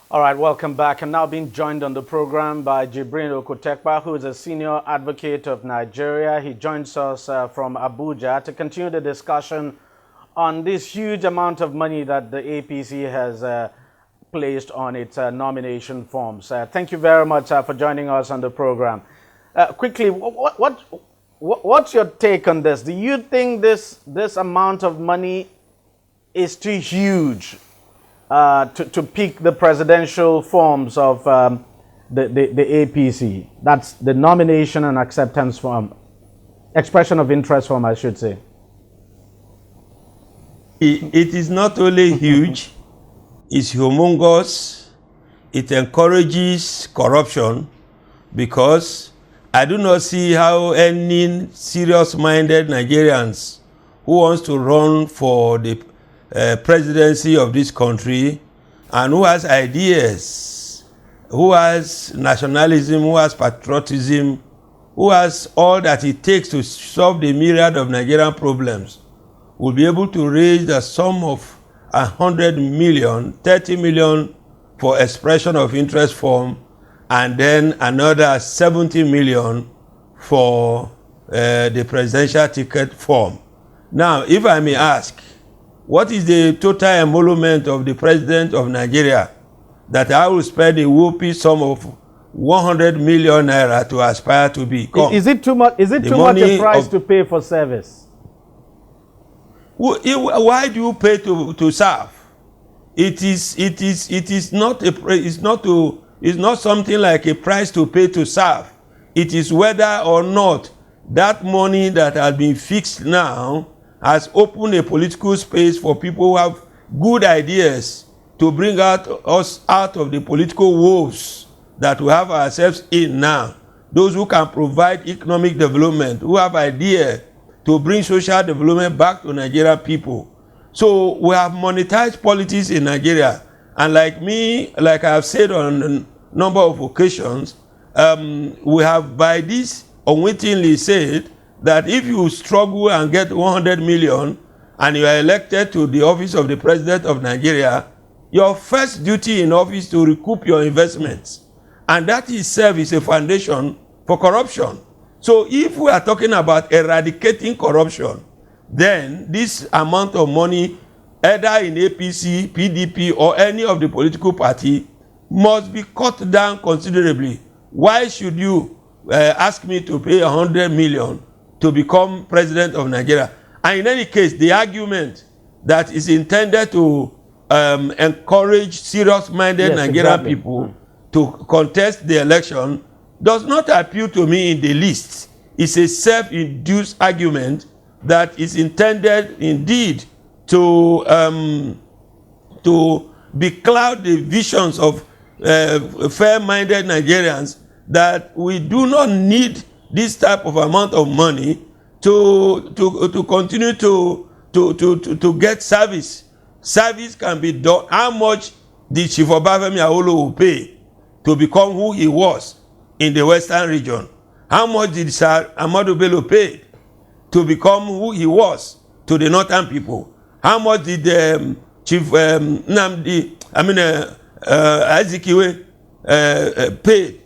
All right, welcome back. I'm now being joined on the program by Jibrin Okotekpa, who is a senior advocate of Nigeria. He joins us from Abuja to continue the discussion on this huge amount of money that the APC has placed on its nomination forms. Thank you very much for joining us on the program. Quickly, what's your take on this? Do you think this amount of money is too huge to pick the presidential forms of the APC? That's the nomination and acceptance form, expression of interest form, I should say. It is not only huge, it's humongous. It encourages corruption, because I do not see how any serious-minded Nigerians who wants to run for the presidency of this country and who has ideas, who has nationalism, who has patriotism, who has all that it takes to solve the myriad of Nigerian problems, will be able to raise the sum of 100 million, 30 million for expression of interest form, and then another 70 million for the presidential ticket form. Now, if I may ask, what is the total emolument of the president of Nigeria that I will spend a whooping sum of 100 million naira to aspire to be? Is it too much? Is it too much a price to pay for service? Why do you pay to serve? It is not something like a price to pay to serve. It is whether or not that money that has been fixed now has opened a political space for people who have good ideas to bring us out of the political woes that we have ourselves in now. Those who can provide economic development, who have ideas to bring social development back to Nigerian people. So we have monetized politics in Nigeria. And like I have said on a number of occasions, we have by this unwittingly said that if you struggle and get 100 million and you are elected to the office of the president of Nigeria, your first duty in office is to recoup your investments. And that itself is a foundation for corruption. So if we are talking about eradicating corruption, then this amount of money, either in APC, PDP, or any of the political party, must be cut down considerably. Why should you ask me to pay 100 million to become president of Nigeria? And in any case, the argument that is intended to encourage serious-minded Nigerian people to contest the election does not appeal to me in the least. It's a self-induced argument that is intended indeed to becloud the visions of fair-minded Nigerians that we do not need this type of amount of money to continue to get service. Service can be done. How much did Chief Obafemi Awolowo pay to become who he was in the Western region? How much did Sir Ahmadu Bello pay to become who he was to the Northern people? How much did Chief Azikiwe pay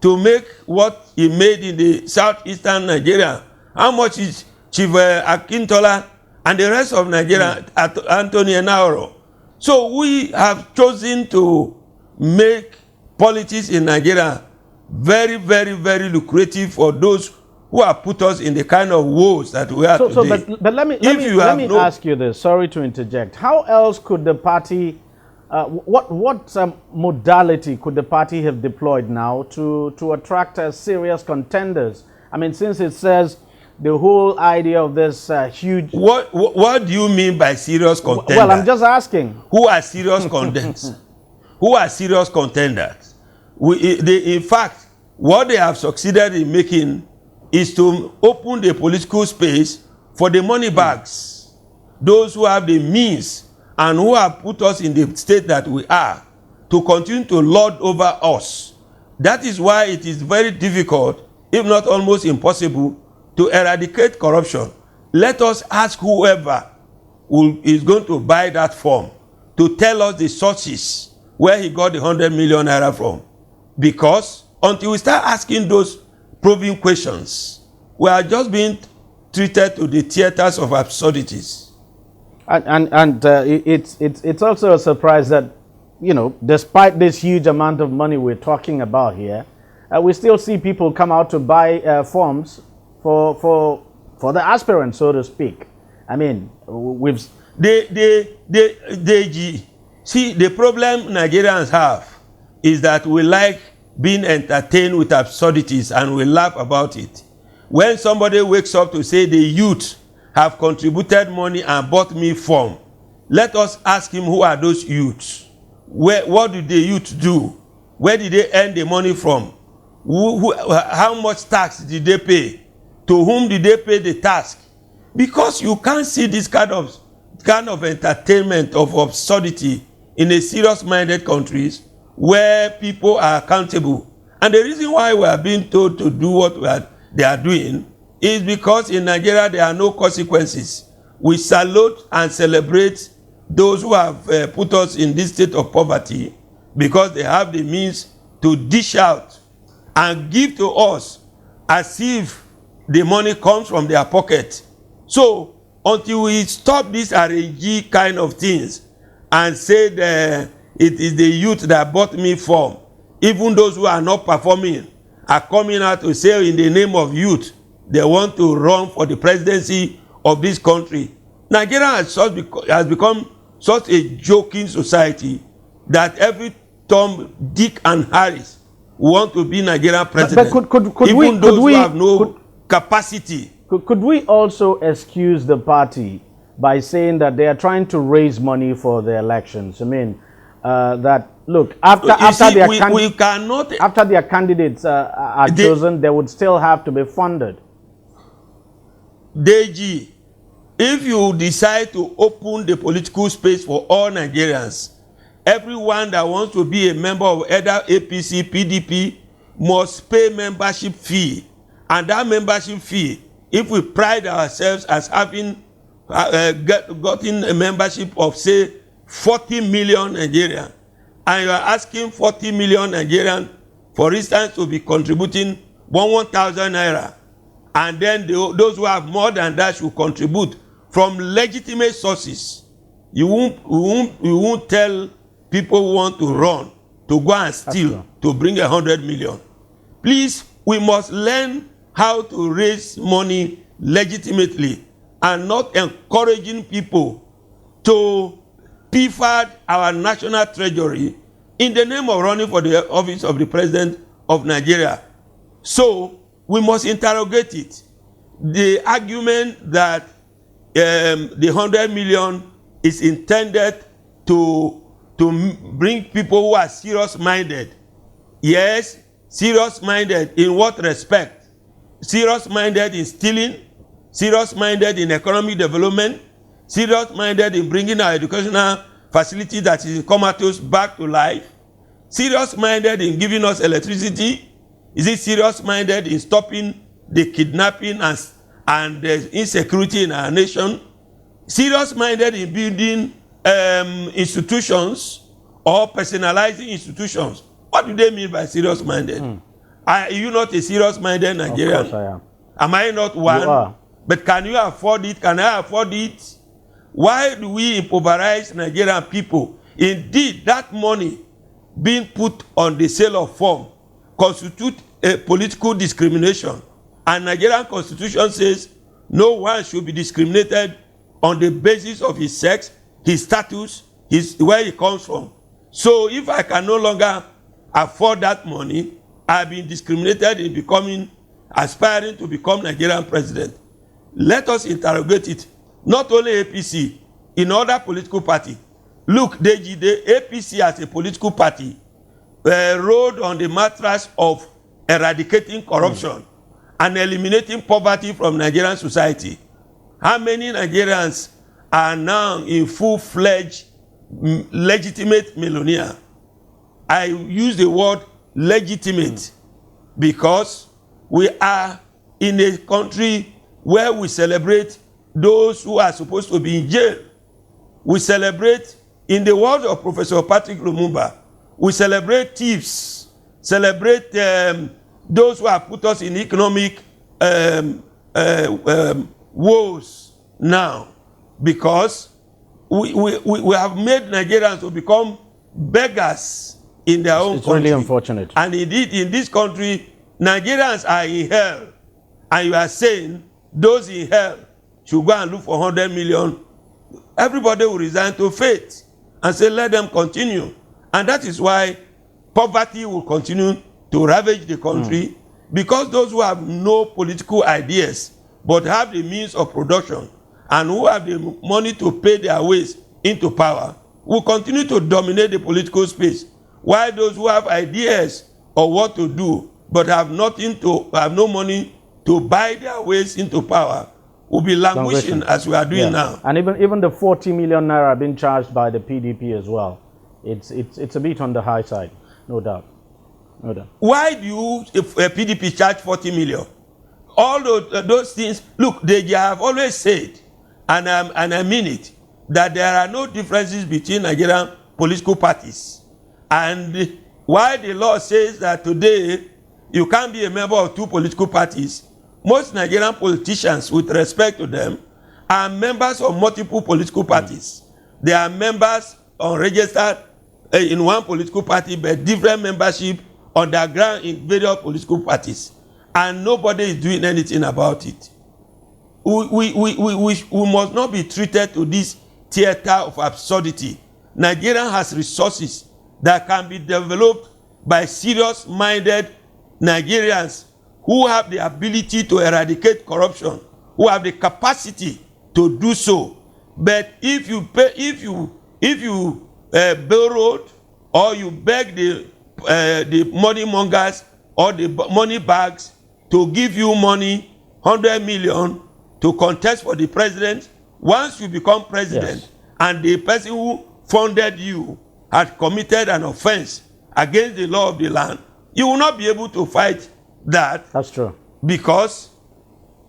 to make what he made in the southeastern Nigeria? How much is Chief Akintola and the rest of Nigeria, Anthony Enaoro? So we have chosen to make politics in Nigeria very, very, very lucrative for those who have put us in the kind of woes that we are today. But let me ask you this. Sorry to interject. How else could the party, what modality could the party have deployed now to attract serious contenders? I mean, since it says the whole idea of this huge... What do you mean by serious contenders? Well, I'm just asking. Who are serious contenders? Who are serious contenders? In fact, what they have succeeded in making is to open the political space for the money bags. Those who have the means and who have put us in the state that we are, to continue to lord over us. That is why it is very difficult, if not almost impossible, to eradicate corruption. Let us ask whoever is going to buy that form to tell us the sources where he got the 100 million naira from. Because until we start asking those probing questions, we are just being treated to the theaters of absurdities. It's also a surprise that, you know, despite this huge amount of money we're talking about here, we still see people come out to buy forms for the aspirants, so to speak. I mean, we've... See, the problem Nigerians have is that we like being entertained with absurdities and we laugh about it. When somebody wakes up to say the youth have contributed money and bought me form, let us ask him who are those youths? What did the youth do? Where did they earn the money from? How much tax did they pay? To whom did they pay the tax? Because you can't see this kind of entertainment of absurdity in a serious-minded countries where people are accountable. And the reason why we are being told to do what they are doing is because in Nigeria there are no consequences. We salute and celebrate those who have put us in this state of poverty because they have the means to dish out and give to us as if the money comes from their pocket. So until we stop this RNG kind of things and say that it is the youth that bought me form, even those who are not performing are coming out to say in the name of youth they want to run for the presidency of this country. Nigeria has become such a joking society that every Tom, Dick, and Harris want to be Nigerian president. But could even those who have no capacity. Could we also excuse the party by saying that they are trying to raise money for the elections? I mean, that look, after their candidates are chosen, they would still have to be funded. DEJI, if you decide to open the political space for all Nigerians, everyone that wants to be a member of either APC, PDP must pay membership fee. And that membership fee, if we pride ourselves as having gotten a membership of, say, 40 million Nigerians, and you are asking 40 million Nigerians, for instance, to be contributing 1,000 naira, and then those who have more than that should contribute from legitimate sources, you won't tell people who want to run to go and steal to bring 100 million. Please, we must learn how to raise money legitimately and not encouraging people to pilfer our national treasury in the name of running for the office of the president of Nigeria. So we must interrogate it. The argument that the 100 million is intended to bring people who are serious-minded. Yes, serious-minded in what respect? Serious-minded in stealing, serious-minded in economic development, serious-minded in bringing our educational facility that is comatose back to life, serious-minded in giving us electricity. Is it serious-minded in stopping the kidnapping and the insecurity in our nation? Serious-minded in building institutions or personalizing institutions? What do they mean by serious-minded? Are you not a serious-minded Nigerian? Of course I am. Am I not one? You are. But can you afford it? Can I afford it? Why do we improvise Nigerian people? Indeed, that money being put on the sale of form constitutes a political discrimination. And Nigerian constitution says no one should be discriminated on the basis of his sex, his status, where he comes from. So if I can no longer afford that money, I've been discriminated in aspiring to become Nigerian president. Let us interrogate it. Not only APC, in other political party. Look, the APC as a political party rode on the mattress of eradicating corruption and eliminating poverty from Nigerian society. How many Nigerians are now in full-fledged legitimate millionaire? I use the word legitimate because we are in a country where we celebrate those who are supposed to be in jail. We celebrate, in the words of Professor Patrick Lumumba, We celebrate thieves, celebrate those who have put us in economic woes now, because we have made Nigerians to become beggars in their own country. It's really unfortunate. And indeed, in this country, Nigerians are in hell. And you are saying those in hell should go and look for 100 million. Everybody will resign to fate and say, let them continue. And that is why poverty will continue to ravage the country, because those who have no political ideas but have the means of production and who have the money to pay their ways into power will continue to dominate the political space, while those who have ideas of what to do but have no money to buy their ways into power will be languishing as we are doing now. And even the 40 million naira being charged by the PDP as well, it's a bit on the high side, no doubt. No doubt. Why do you, if PDP charge 40 million? All those things, look, they have always said, and I mean it, that there are no differences between Nigerian political parties. And while the law says that today you can't be a member of two political parties, most Nigerian politicians, with respect to them, are members of multiple political parties. They are members unregistered in one political party, but different membership on the ground in various political parties. And nobody is doing anything about it. We must not be treated to this theater of absurdity. Nigeria has resources that can be developed by serious-minded Nigerians who have the ability to eradicate corruption, who have the capacity to do so. But if you borrowed or you beg the money mongers or the money bags to give you money, 100 million, to contest for the president, once you become president, and the person who funded you had committed an offense against the law of the land, you will not be able to fight that. That's true. Because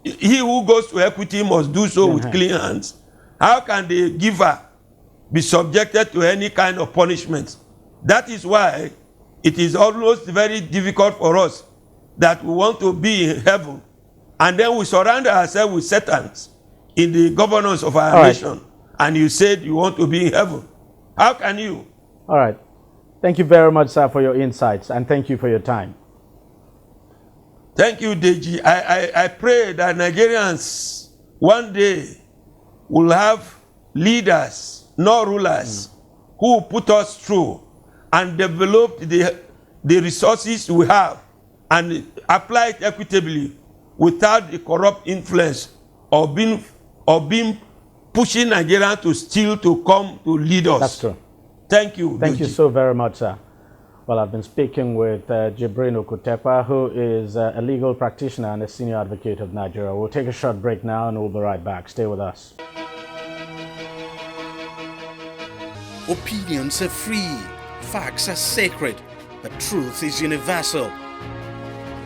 he who goes to equity must do so with clean hands. How can the giver be subjected to any kind of punishment? That is why it is almost very difficult for us that we want to be in heaven, and then we surround ourselves with Satans in the governance of our nation. And you said you want to be in heaven. How can you? All right. Thank you very much, sir, for your insights, and thank you for your time. Thank you, DEJI. I pray that Nigerians one day will have leaders, not rulers, who will put us through and develop the resources we have and apply it equitably without the corrupt influence of being pushing Nigerians to steal to come to lead us. That's true. Thank you. Thank you so very much, sir. Well, I've been speaking with Jibrin Okutekpa, who is a legal practitioner and a senior advocate of Nigeria. We'll take a short break now and we'll be right back. Stay with us. Opinions are free, facts are sacred, but truth is universal.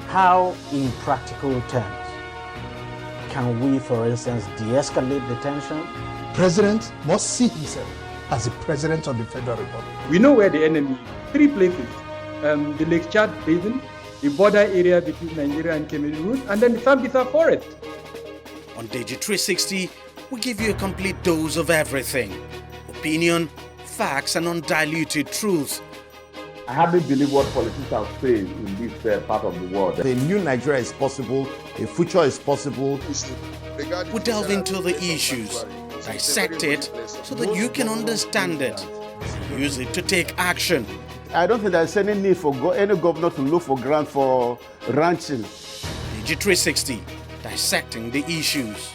How, in practical terms, can we, for instance, de-escalate the tension? President must see himself as the President of the Federal Republic. We know where the enemy is. 3 places. The Lake Chad Basin, the border area between Nigeria and Cameroon, and then the Sambisa Forest. On DEJI360, we give you a complete dose of everything. Opinion, facts, and undiluted truth. I hardly believe what politicians are saying in this part of the world. A new Nigeria is possible, a future is possible. We delve into the issues, dissect it so that you can understand it, use it to take action. I don't think there's any need for any governor to look for grant for ranching. DEJI360, dissecting the issues.